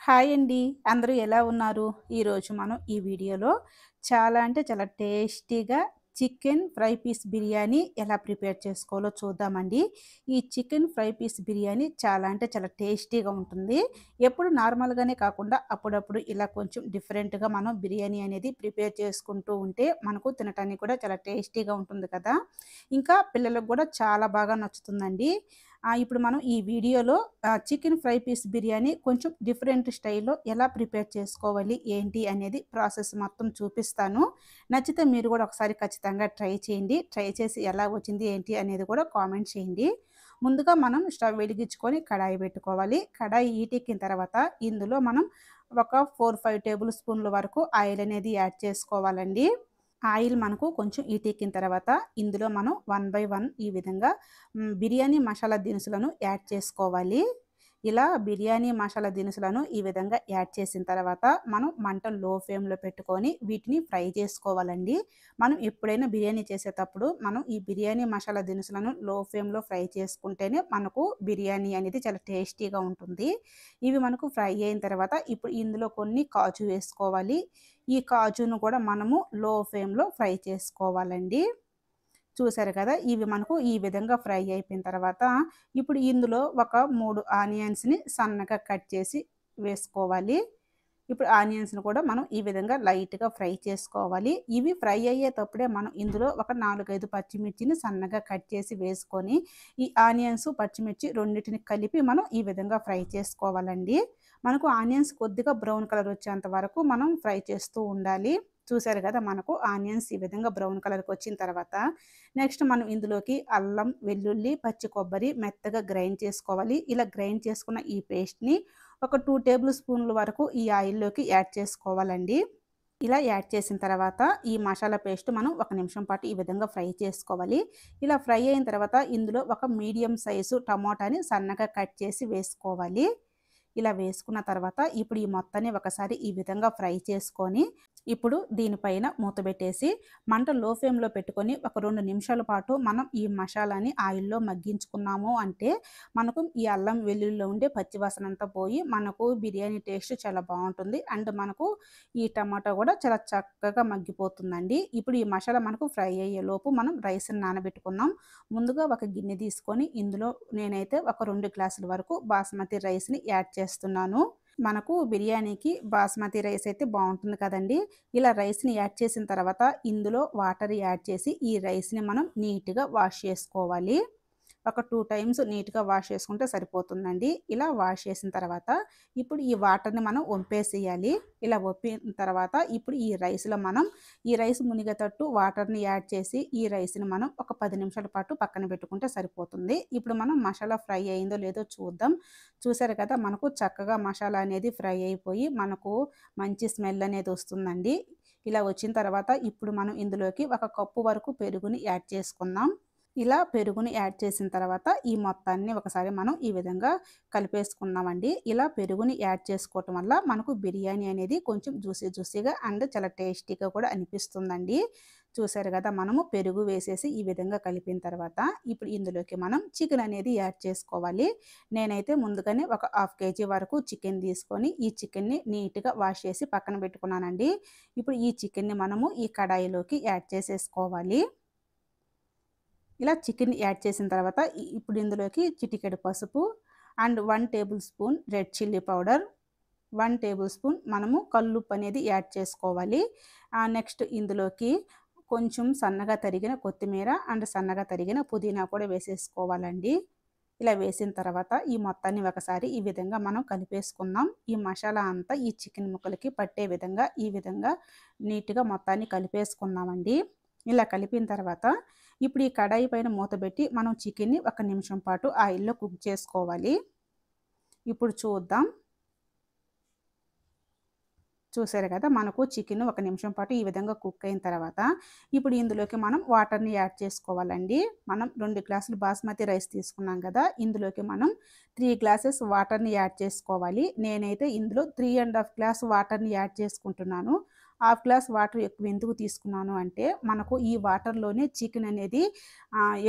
Hi అండి. అందరూ ఎలా ఉన్నారు? ఈరోజు మనం ఈ వీడియోలో చాలా అంటే చాలా టేస్టీగా చికెన్ ఫ్రై పీస్ బిర్యానీ ఎలా ప్రిపేర్ చేసుకోవాలో చూద్దామండి. ఈ చికెన్ ఫ్రై పీస్ బిర్యానీ చాలా అంటే చాలా టేస్టీగా ఉంటుంది. ఎప్పుడు నార్మల్‌గానే కాకుండా అప్పుడప్పుడు ఇలా కొంచెం డిఫరెంట్‌గా మనం బిర్యానీ అనేది ప్రిపేర్ చేసుకుంటూ ఉంటే మనకు తినటానికి కూడా చాలా టేస్టీగా ఉంటుంది కదా! ఇంకా పిల్లలకు కూడా చాలా బాగా నచ్చుతుందండి. ఇప్పుడు మనం ఈ వీడియోలో చికెన్ ఫ్రై పీస్ బిర్యానీ కొంచెం డిఫరెంట్ స్టైల్‌లో ఎలా ప్రిపేర్ చేసుకోవాలి, ఏంటి అనేది ప్రాసెస్ మొత్తం చూపిస్తాను. నచ్చితే మీరు కూడా ఒకసారి ఖచ్చితంగా ట్రై చేయండి. ట్రై చేసి ఎలా వచ్చింది, ఏంటి అనేది కూడా కామెంట్ చేయండి. ముందుగా మనం స్టవ్ వెలిగించుకొని కడాయి పెట్టుకోవాలి. కడాయి హీటెక్కిన తర్వాత ఇందులో మనం ఒక 4, 5 టేబుల్ స్పూన్ల వరకు ఆయిల్ అనేది యాడ్ చేసుకోవాలండి. ఆయిల్ మనకు కొంచెం హీటెక్కిన తర్వాత ఇందులో మనం 1 బై 1 ఈ విధంగా బిర్యానీ మసాలా దినుసులను యాడ్ చేసుకోవాలి. ఇలా బిర్యానీ మసాలా దినుసులను ఈ విధంగా యాడ్ చేసిన తర్వాత మనం మంట లో ఫ్లేమ్‌లో పెట్టుకొని వీటిని ఫ్రై చేసుకోవాలండి. మనం ఎప్పుడైనా బిర్యానీ చేసేటప్పుడు మనం ఈ బిర్యానీ మసాలా దినుసులను లో ఫ్లేమ్‌లో ఫ్రై చేసుకుంటేనే మనకు బిర్యానీ అనేది చాలా టేస్టీగా ఉంటుంది. ఇవి మనకు ఫ్రై అయిన తర్వాత ఇప్పుడు ఇందులో కొన్ని కాజు వేసుకోవాలి. ఈ కాజును కూడా మనము లో ఫ్లేమ్‌లో ఫ్రై చేసుకోవాలండి. చూసారు కదా! ఇవి మనకు ఈ విధంగా ఫ్రై అయిపోయిన తర్వాత, ఇప్పుడు ఇందులో ఒక 3 ఆనియన్స్‌ని సన్నగా కట్ చేసి వేసుకోవాలి. ఇప్పుడు ఆనియన్స్‌ని కూడా మనం ఈ విధంగా లైట్‌గా ఫ్రై చేసుకోవాలి. ఇవి ఫ్రై అయ్యేటప్పుడే మనం ఇందులో ఒక 4, 5 పచ్చిమిర్చిని సన్నగా కట్ చేసి వేసుకొని, ఈ ఆనియన్స్, పచ్చిమిర్చి రెండిటిని కలిపి మనం ఈ విధంగా ఫ్రై చేసుకోవాలండి. మనకు ఆనియన్స్ కొద్దిగా బ్రౌన్ కలర్ వచ్చేంత వరకు మనం ఫ్రై చేస్తూ ఉండాలి. చూసారు కదా! మనకు ఆనియన్స్ ఈ విధంగా బ్రౌన్ కలర్‌కి వచ్చిన తర్వాత, నెక్స్ట్ మనం ఇందులోకి అల్లం, వెల్లుల్లి, పచ్చి కొబ్బరి మెత్తగా గ్రైండ్ చేసుకోవాలి. ఇలా గ్రైండ్ చేసుకున్న ఈ పేస్ట్‌ని ఒక 2 టేబుల్ స్పూన్ల వరకు ఈ ఆయిల్‌లోకి యాడ్ చేసుకోవాలండి. ఇలా యాడ్ చేసిన తర్వాత ఈ మసాలా పేస్ట్ మనం ఒక నిమిషం పాటు ఈ విధంగా ఫ్రై చేసుకోవాలి. ఇలా ఫ్రై అయిన తర్వాత ఇందులో ఒక మీడియం సైజు టమోటాని సన్నగా కట్ చేసి వేసుకోవాలి. ఇలా వేసుకున్న తర్వాత ఇప్పుడు ఈ మొత్తాన్ని ఒకసారి ఈ విధంగా ఫ్రై చేసుకొని, ఇప్పుడు దీనిపైన మూత పెట్టేసి మంట లో ఫ్లేమ్‌లో పెట్టుకొని ఒక 2 నిమిషాల పాటు మనం ఈ మసాలాని ఆయిల్‌లో మగ్గించుకున్నాము అంటే, మనకు ఈ అల్లం వెల్లుల్లిలో ఉండే పచ్చివాసన అంతా పోయి మనకు బిర్యానీ టేస్ట్ చాలా బావుంటుంది. అండ్ మనకు ఈ టమాటా కూడా చాలా చక్కగా మగ్గిపోతుందండి. ఇప్పుడు ఈ మసాలా మనకు ఫ్రై అయ్యేలోపు మనం రైస్‌ని నానబెట్టుకుందాం. ముందుగా ఒక గిన్నె తీసుకొని ఇందులో నేనైతే ఒక 2 గ్లాసుల వరకు బాస్మతి రైస్‌ని యాడ్ చేస్తున్నాను. మనకు బిర్యానీకి బాస్మతి రైస్ అయితే బావుంటుంది కదండీ! ఇలా రైస్‌ని యాడ్ చేసిన తర్వాత ఇందులో వాటర్ యాడ్ చేసి ఈ రైస్‌ని మనం నీట్‌గా వాష్ చేసుకోవాలి. ఒక 2 టైమ్స్ నీట్‌గా వాష్ చేసుకుంటే సరిపోతుందండి. ఇలా వాష్ చేసిన తర్వాత ఇప్పుడు ఈ వాటర్‌ని మనం వంపేసేయాలి. ఇలా వంపిన తర్వాత ఇప్పుడు ఈ రైస్ మునిగేటట్టు వాటర్‌ని యాడ్ చేసి ఈ రైస్‌ని మనం ఒక 10 నిమిషాల పాటు పక్కన పెట్టుకుంటే సరిపోతుంది. ఇప్పుడు మనం మసాలా ఫ్రై అయిందో లేదో చూద్దాం. చూసారు కదా! మనకు చక్కగా మసాలా అనేది ఫ్రై అయిపోయి మనకు మంచి స్మెల్ అనేది వస్తుందండి. ఇలా వచ్చిన తర్వాత ఇప్పుడు మనం ఇందులోకి ఒక కప్పు వరకు పెరుగుని యాడ్ చేసుకుందాం. ఇలా పెరుగుని యాడ్ చేసిన తర్వాత ఈ మొత్తాన్ని ఒకసారి మనం ఈ విధంగా కలిపేసుకున్నామండి. ఇలా పెరుగుని యాడ్ చేసుకోవటం వల్ల మనకు బిర్యానీ అనేది కొంచెం జ్యూసీగా అండ్ చాలా టేస్టీగా కూడా అనిపిస్తుందండి. చూసారు కదా! మనము పెరుగు వేసేసి ఈ విధంగా కలిపిన తర్వాత ఇప్పుడు ఇందులోకి మనం చికెన్ అనేది యాడ్ చేసుకోవాలి. నేనైతే ముందుగానే ఒక హాఫ్ కేజీ వరకు చికెన్ తీసుకొని ఈ చికెన్‌ని నీట్‌గా వాష్ చేసి పక్కన పెట్టుకున్నానండి. ఇప్పుడు ఈ చికెన్‌ని మనము ఈ కడాయిలోకి యాడ్ చేసేసుకోవాలి. ఇలా చికెన్ యాడ్ చేసిన తర్వాత ఇప్పుడు ఇందులోకి చిటికెడు పసుపు and 1 table spoon red chilli powder, 1 table spoon మనము కల్లుప్పు అనేది యాడ్ చేసుకోవాలి. నెక్స్ట్ ఇందులోకి కొంచెం సన్నగా తరిగిన కొత్తిమీర అండ్ సన్నగా తరిగిన పుదీనా కూడా వేసేసుకోవాలండి. ఇలా వేసిన తర్వాత ఈ మొత్తాన్ని ఒకసారి ఈ విధంగా మనం కలిపేసుకుందాం. ఈ మసాలా అంతా ఈ చికెన్ ముక్కలకి పట్టే విధంగా ఈ విధంగా నీట్‌గా మొత్తాన్ని కలిపేసుకుందామండి. ఇలా కలిపిన తర్వాత ఇప్పుడు ఈ కడాయి పైన మూత పెట్టి మనం చికెన్‌ని ఒక నిమిషం పాటు ఆయిల్‌లో కుక్ చేసుకోవాలి. ఇప్పుడు చూద్దాం. చూసారు కదా! మనకు చికెన్ ఒక నిమిషం పాటు ఈ విధంగా కుక్ అయిన తర్వాత, ఇప్పుడు ఇందులోకి మనం వాటర్‌ని యాడ్ చేసుకోవాలండి. మనం 2 గ్లాసులు బాస్మతి రైస్ తీసుకున్నాం కదా! ఇందులోకి మనం 3 గ్లాసెస్ వాటర్‌ని యాడ్ చేసుకోవాలి. నేనైతే ఇందులో 3 ½ గ్లాస్ వాటర్‌ని యాడ్ చేసుకుంటున్నాను. హాఫ్ గ్లాస్ వాటర్ ఎక్కువ ఎందుకు తీసుకున్నాను అంటే, మనకు ఈ వాటర్‌లోనే చికెన్ అనేది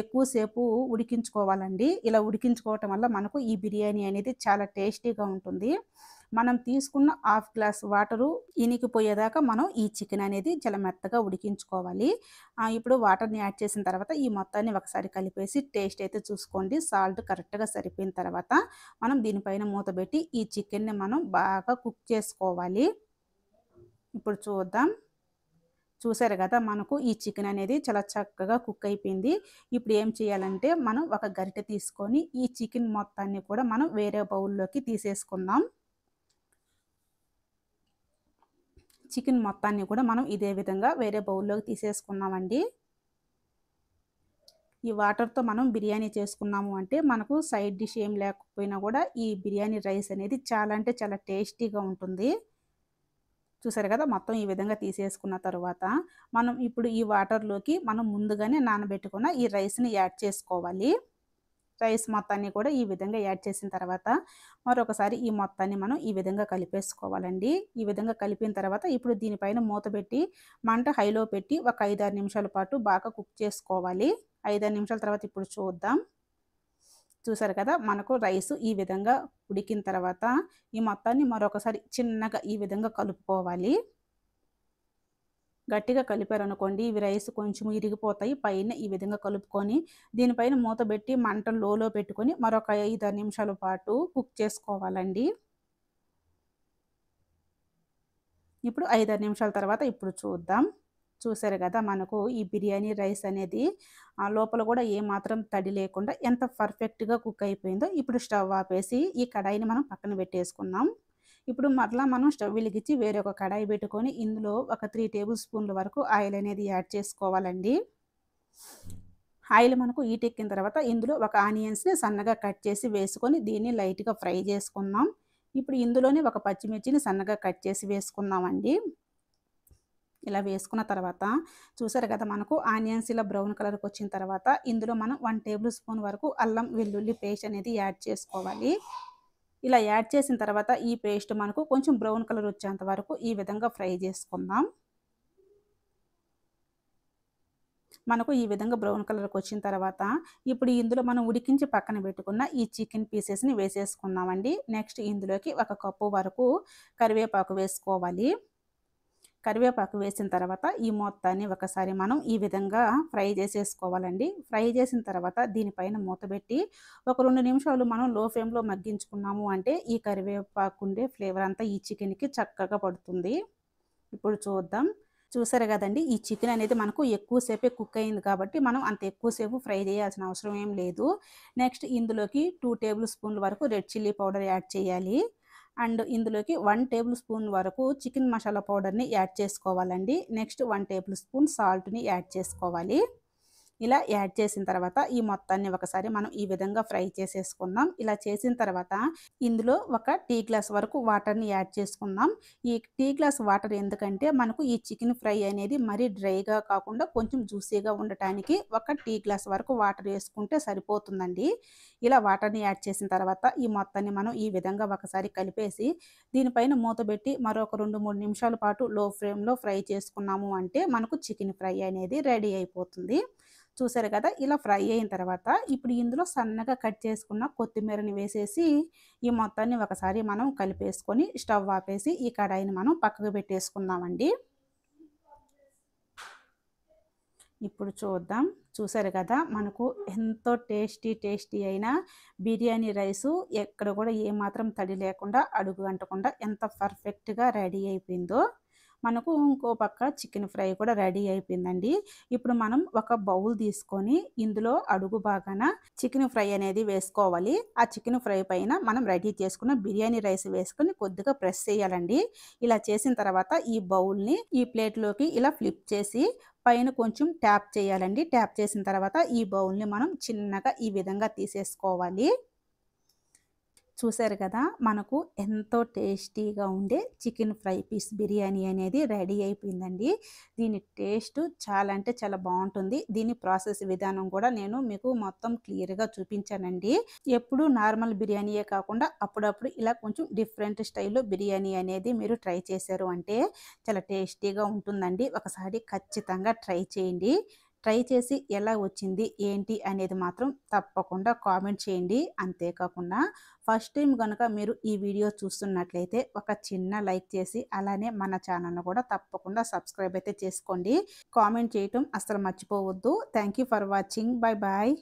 ఎక్కువ సేపు ఉడికించుకోవాలండి. ఇలా ఉడికించుకోవటం వల్ల మనకు ఈ బిర్యానీ అనేది చాలా టేస్టీగా ఉంటుంది. మనం తీసుకున్న హాఫ్ గ్లాస్ వాటరు ఇనికిపోయేదాకా మనం ఈ చికెన్ అనేది చాలా మెత్తగా ఉడికించుకోవాలి. ఇప్పుడు వాటర్ని యాడ్ చేసిన తర్వాత ఈ మొత్తాన్ని ఒకసారి కలిపేసి టేస్ట్ అయితే చూసుకోండి. సాల్ట్ కరెక్ట్గా సరిపోయిన తర్వాత మనం దీనిపైన మూత పెట్టి ఈ చికెన్ని మనం బాగా కుక్ చేసుకోవాలి. ఇప్పుడు చూద్దాం. చూసారు కదా, మనకు ఈ చికెన్ అనేది చాలా చక్కగా కుక్ అయిపోయింది. ఇప్పుడు ఏం చేయాలంటే మనం ఒక గరిటె తీసుకొని ఈ చికెన్ మొత్తాన్ని కూడా మనం వేరే బౌల్లోకి తీసేసుకుందాం. చికెన్ మొత్తాన్ని కూడా మనం ఇదే విధంగా వేరే బౌల్లోకి తీసేసుకున్నామండి. ఈ వాటర్తో మనం బిర్యానీ చేసుకున్నాము అంటే మనకు సైడ్ డిష్ ఏం లేకపోయినా కూడా ఈ బిర్యానీ రైస్ అనేది చాలా అంటే చాలా టేస్టీగా ఉంటుంది. చూసారు కదా, మొత్తం ఈ విధంగా తీసేసుకున్న తర్వాత మనం ఇప్పుడు ఈ వాటర్లోకి మనం ముందుగానే నానబెట్టుకున్న ఈ రైస్ని యాడ్ చేసుకోవాలి. రైస్ మొత్తాన్ని కూడా ఈ విధంగా యాడ్ చేసిన తర్వాత మరొకసారి ఈ మొత్తాన్ని మనం ఈ విధంగా కలిపేసుకోవాలండి. ఈ విధంగా కలిపిన తర్వాత ఇప్పుడు దీనిపైన మూత పెట్టి మంట హైలో పెట్టి ఒక 5-6 నిమిషాల పాటు బాగా కుక్ చేసుకోవాలి. 5-6 నిమిషాల తర్వాత ఇప్పుడు చూద్దాం. చూసారు కదా, మనకు రైసు ఈ విధంగా ఉడికిన తర్వాత ఈ మొత్తాన్ని మరొకసారి చిన్నగా ఈ విధంగా కలుపుకోవాలి. గట్టిగా కలిపారనుకోండి ఇవి రైస్ కొంచెం ఇరిగిపోతాయి. పైన ఈ విధంగా కలుపుకొని దీనిపైన మూత పెట్టి మంట లోలో పెట్టుకొని మరొక 5-6 నిమిషాల పాటు కుక్ చేసుకోవాలండి. ఇప్పుడు 5-6 నిమిషాల తర్వాత ఇప్పుడు చూద్దాం. చూసారు కదా, మనకు ఈ బిర్యానీ రైస్ అనేది లోపల కూడా ఏమాత్రం తడి లేకుండా ఎంత పర్ఫెక్ట్గా కుక్ అయిపోయిందో. ఇప్పుడు స్టవ్ ఆపేసి ఈ కడాయిని మనం పక్కన పెట్టేసుకుందాం. ఇప్పుడు మరలా మనం స్టవ్ వెలిగించి వేరొక కడాయి పెట్టుకొని ఇందులో ఒక 3 టేబుల్ స్పూన్ల వరకు ఆయిల్ అనేది యాడ్ చేసుకోవాలండి. ఆయిల్ మనకు హీటెక్కిన తర్వాత ఇందులో ఒక ఆనియన్స్ని సన్నగా కట్ చేసి వేసుకొని దీన్ని లైట్గా ఫ్రై చేసుకుందాం. ఇప్పుడు ఇందులోనే ఒక పచ్చిమిర్చిని సన్నగా కట్ చేసి వేసుకుందామండి. ఇలా వేసుకున్న తర్వాత చూసారు కదా, మనకు ఆనియన్స్ ఇలా బ్రౌన్ కలర్కి వచ్చిన తర్వాత ఇందులో మనం 1 టేబుల్ స్పూన్ వరకు అల్లం వెల్లుల్లి పేస్ట్ అనేది యాడ్ చేసుకోవాలి. ఇలా యాడ్ చేసిన తర్వాత ఈ పేస్ట్ మనకు కొంచెం బ్రౌన్ కలర్ వచ్చేంత వరకు ఈ విధంగా ఫ్రై చేసుకుందాం. మనకు ఈ విధంగా బ్రౌన్ కలర్కి వచ్చిన తర్వాత ఇప్పుడు ఇందులో మనం ఉడికించి పక్కన పెట్టుకున్న ఈ చికెన్ పీసెస్ని వేసేసుకుందామండి. నెక్స్ట్ ఇందులోకి 1 కప్పు వరకు కరివేపాకు వేసుకోవాలి. కరివేపాకు వేసిన తర్వాత ఈ మొత్తాన్ని ఒకసారి మనం ఈ విధంగా ఫ్రై చేసేసుకోవాలండి. ఫ్రై చేసిన తర్వాత దీనిపైన మూత పెట్టి ఒక 2 నిమిషాలు మనం లో ఫ్లేమ్లో మగ్గించుకున్నాము అంటే ఈ కరివేపాకు ఉండే ఫ్లేవర్ అంతా ఈ చికెన్కి చక్కగా పడుతుంది. ఇప్పుడు చూద్దాం. చూసారు కదండి, ఈ చికెన్ అనేది మనకు ఎక్కువసేపే కుక్ అయింది కాబట్టి మనం అంత ఎక్కువసేపు ఫ్రై చేయాల్సిన అవసరం ఏం లేదు. నెక్స్ట్ ఇందులోకి 2 టేబుల్ స్పూన్ల వరకు రెడ్ చిల్లీ పౌడర్ యాడ్ చేయాలి. అండ్ ఇందులోకి 1 టేబుల్ స్పూన్ వరకు చికెన్ మసాలా పౌడర్ని యాడ్ చేసుకోవాలండి. నెక్స్ట్ 1 టేబుల్ స్పూన్ సాల్ట్ని యాడ్ చేసుకోవాలి. ఇలా యాడ్ చేసిన తర్వాత ఈ మొత్తాన్ని ఒకసారి మనం ఈ విధంగా ఫ్రై చేసేసుకుందాం. ఇలా చేసిన తర్వాత ఇందులో ఒక టీ గ్లాస్ వరకు వాటర్ని యాడ్ చేసుకుందాం. ఈ టీ గ్లాస్ వాటర్ ఎందుకంటే మనకు ఈ చికెన్ ఫ్రై అనేది మరీ డ్రైగా కాకుండా కొంచెం జ్యూసీగా ఉండటానికి ఒక టీ గ్లాస్ వరకు వాటర్ వేసుకుంటే సరిపోతుందండి. ఇలా వాటర్ని యాడ్ చేసిన తర్వాత ఈ మొత్తాన్ని మనం ఈ విధంగా ఒకసారి కలిపేసి దీనిపైన మూత పెట్టి మరొక 2-3 నిమిషాల పాటు లో ఫ్లేమ్లో ఫ్రై చేసుకున్నాము అంటే మనకు చికెన్ ఫ్రై అనేది రెడీ అయిపోతుంది. చూసారు కదా, ఇలా ఫ్రై అయిన తర్వాత ఇప్పుడు ఇందులో సన్నగా కట్ చేసుకున్న కొత్తిమీరని వేసేసి ఈ మొత్తాన్ని ఒకసారి మనం కలిపేసుకొని స్టవ్ ఆపేసి ఈ కడాయిని మనం పక్కకు పెట్టేసుకుందామండి. ఇప్పుడు చూద్దాం. చూసారు కదా, మనకు ఎంతో టేస్టీ అయిన బిర్యానీ రైసు ఎక్కడ కూడా ఏమాత్రం తడి లేకుండా అడుగు అంటకుండా ఎంత పర్ఫెక్ట్గా రెడీ అయిపోయిందో. మనకు ఇంకో పక్క చికెన్ ఫ్రై కూడా రెడీ అయిపోయిందండి. ఇప్పుడు మనం ఒక బౌల్ తీసుకొని ఇందులో అడుగు భాగాన చికెన్ ఫ్రై అనేది వేసుకోవాలి. ఆ చికెన్ ఫ్రై పైన మనం రెడీ చేసుకున్న బిర్యానీ రైస్ వేసుకొని కొద్దిగా ప్రెస్ చేయాలండి. ఇలా చేసిన తర్వాత ఈ బౌల్ని ఈ ప్లేట్లోకి ఇలా ఫ్లిప్ చేసి పైన కొంచెం ట్యాప్ చేయాలండి. ట్యాప్ చేసిన తర్వాత ఈ బౌల్ని మనం చిన్నగా ఈ విధంగా తీసేసుకోవాలి. చూసారు కదా, మనకు ఎంతో టేస్టీగా ఉండే చికెన్ ఫ్రై పీస్ బిర్యానీ అనేది రెడీ అయిపోయిందండి. దీని టేస్ట్ చాలా అంటే చాలా బాగుంటుంది. దీని ప్రాసెస్ విధానం కూడా నేను మీకు మొత్తం క్లియర్గా చూపించానండి. ఎప్పుడు నార్మల్ బిర్యానీయే కాకుండా అప్పుడప్పుడు ఇలా కొంచెం డిఫరెంట్ స్టైల్లో బిర్యానీ అనేది మీరు ట్రై చేశారు అంటే చాలా టేస్టీగా ఉంటుందండి. ఒకసారి ఖచ్చితంగా ట్రై చేయండి. ట్రై చేసి ఎలా వచ్చింది ఏంటి అనేది మాత్రం తప్పకుండా కామెంట్ చేయండి. అంతేకాకుండా ఫస్ట్ టైం గనుక మీరు ఈ వీడియో చూస్తున్నట్లయితే ఒక చిన్న లైక్ చేసి అలానే మన ఛానల్‌ను కూడా తప్పకుండా సబ్స్క్రైబ్ అయితే చేసుకోండి. కామెంట్ చేయటం అస్సలు మర్చిపోవద్దు. Thank you for watching. Bye bye.